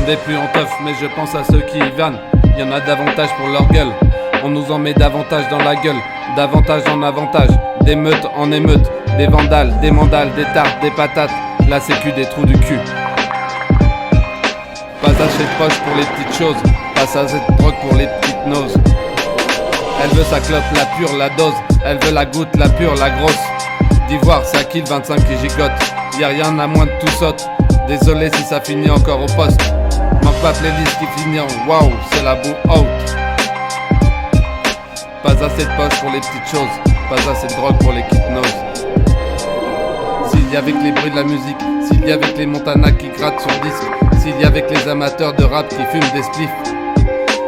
ne vais plus en teuf, mais je pense à ceux qui y vannent. Y'en a davantage pour leur gueule. On nous en met davantage dans la gueule, davantage en avantage. D'émeute en émeute, des vandales, des mandales, des tartes, des patates. La sécu des trous du cul. Pas assez de poche pour les petites choses, pas assez de drogue pour les petites noses. Elle veut sa clope, la pure, la dose. Elle veut la goutte, la pure, la grosse. D'ivoire, c'est à qui le 25 qui gigote. Y'a rien à moins de tout saute. Désolé si ça finit encore au poste. Manque pas playlist qui finit en wow, c'est la boue out. Pas assez de poche pour les petites choses, pas assez de drogue pour les noses. S'il y avait que les bruits de la musique, s'il y avait que les Montana qui grattent sur disque, s'il y avait que les amateurs de rap qui fument des spliffs,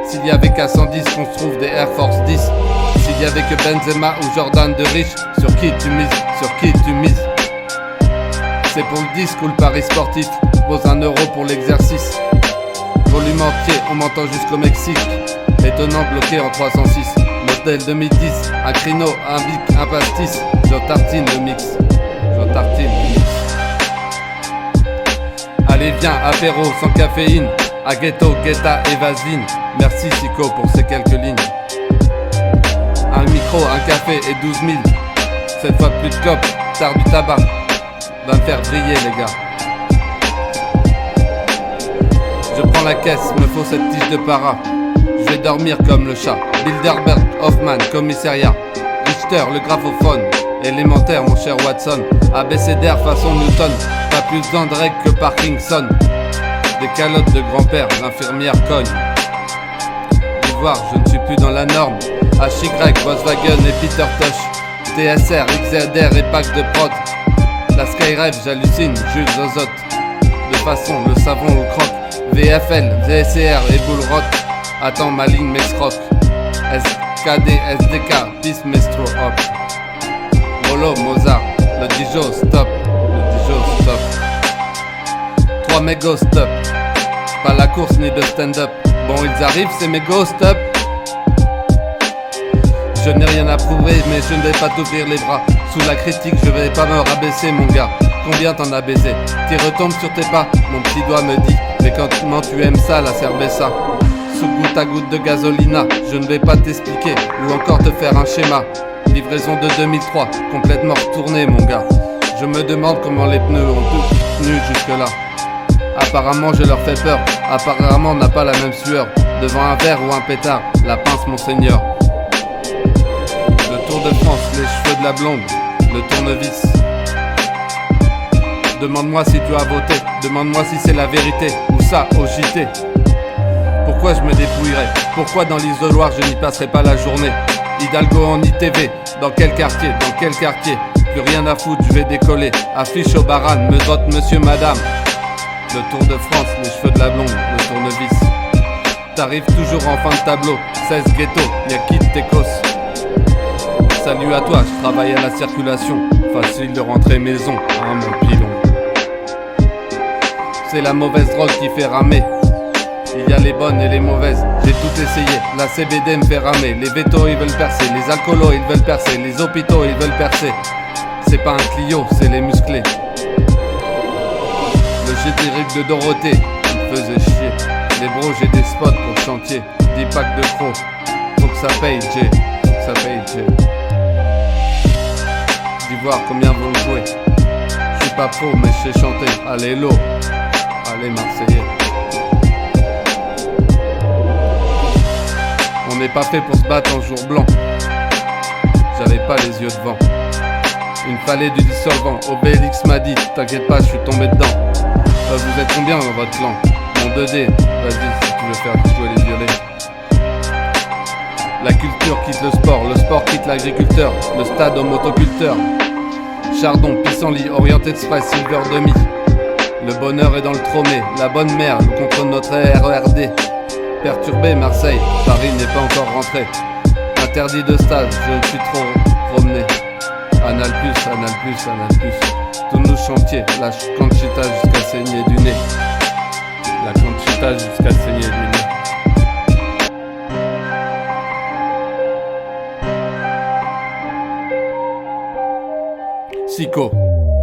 s'il y avait qu'à 110 qu'on se trouve des Air Force 10, s'il y avait que Benzema ou Jordan de riche, sur qui tu mises, sur qui tu mises. C'est pour le disque ou le pari sportif, vaut 1 euro pour l'exercice. Volume entier, on m'entend jusqu'au Mexique. Étonnant bloqué en 306. Modèle 2010, un crino, un bic, un pastis. Je tartine le mix. Je tartine le mix. Allez viens, apéro sans caféine. À ghetto, guetta et vaseline. Merci Sico pour ces quelques lignes. Un micro, un café et 12 000. Cette fois plus de clopes, tard du tabac. Va me faire briller les gars. Je prends la caisse, me faut cette tige de para. Je vais dormir comme le chat. Bilderberg, Hoffman, commissariat. Richter, le graphophone. Élémentaire mon cher Watson. ABCDR façon Newton. Pas plus besoin de règles que Parkinson. Des calottes de grand-père, l'infirmière cogne. D'ivoire, je ne suis plus dans la norme. HY, Volkswagen et Peter Tosh. TSR, XZR et pack de prod. La Skyrave, j'hallucine, Jules Zozote. De façon, le savon, le croque. VFL, VSR et boule rock. Attends ma ligne m'escroque. SKD, SDK, Peace Mestro Hop. Molo, Mozart, le Dijon stop. Le Dijon stop. 3 méga stop. Pas la course ni de stand-up. Bon ils arrivent ces méga stop. Je n'ai rien à prouver mais je ne vais pas t'ouvrir les bras. Sous la critique je vais pas me rabaisser mon gars. Combien t'en as baisé? T'y retombes sur tes pas. Mon petit doigt me dit. Mais comment tu aimes ça la cerveza? Sous goutte à goutte de gasolina. Je ne vais pas t'expliquer ou encore te faire un schéma. Livraison de 2003, complètement retournée mon gars. Je me demande comment les pneus ont tout tenu jusque là. Apparemment je leur fais peur. Apparemment on n'a pas la même sueur. Devant un verre ou un pétard, la pince monseigneur. Le Tour de France, les cheveux de la blonde, le tournevis. Demande-moi si tu as voté, demande-moi si c'est la vérité, ou ça au JT. Pourquoi je me dépouillerais? Pourquoi dans l'isoloir je n'y passerai pas la journée? Hidalgo en ITV, dans quel quartier? Dans quel quartier? Plus rien à foutre, je vais décoller. Affiche au baran, me vote monsieur madame. Le Tour de France, les cheveux de la blonde, le tournevis. T'arrives toujours en fin de tableau, 16 ghetto, y'a qui de tes cosses? Salut à toi, je travaille à la circulation. Facile de rentrer maison, hein mon pilon. C'est la mauvaise drogue qui fait ramer. Il y a les bonnes et les mauvaises, j'ai tout essayé. La CBD me fait ramer, les vétos ils veulent percer. Les alcoolos ils veulent percer, les hôpitaux ils veulent percer. C'est pas un Clio, c'est les musclés. Le générique de Dorothée, il faisait chier. Les bros j'ai des spots pour chantier. 10 packs de crocs, faut que ça paye J, faut que ça paye J. D'Ivoire combien vous le jouez? Je suis pas faux mais je sais chanter. Allez l'eau, allez Marseillais. On n'est pas fait pour se battre en jour blanc. J'avais pas les yeux devant. Il me fallait du dissolvant. Obélix m'a dit, t'inquiète pas, je suis tombé dedans. Vous êtes combien dans votre clan? Mon 2D, vas-y si tu veux faire jouer les violets. La culture quitte le sport quitte l'agriculteur. Le stade au motoculteur. Chardon, pissenlit, orienté de spice, silver demi. Le bonheur est dans le tromé, la bonne mère, nous contre notre RERD. Perturbé Marseille, Paris n'est pas encore rentré. Interdit de stade, je me suis trop promené. Anal plus, anal plus, anal plus. Tous nos chantiers, la Conchita jusqu'à saigner du nez. La Conchita jusqu'à saigner du nez. Sico,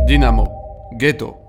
Dynamo, Ghetto.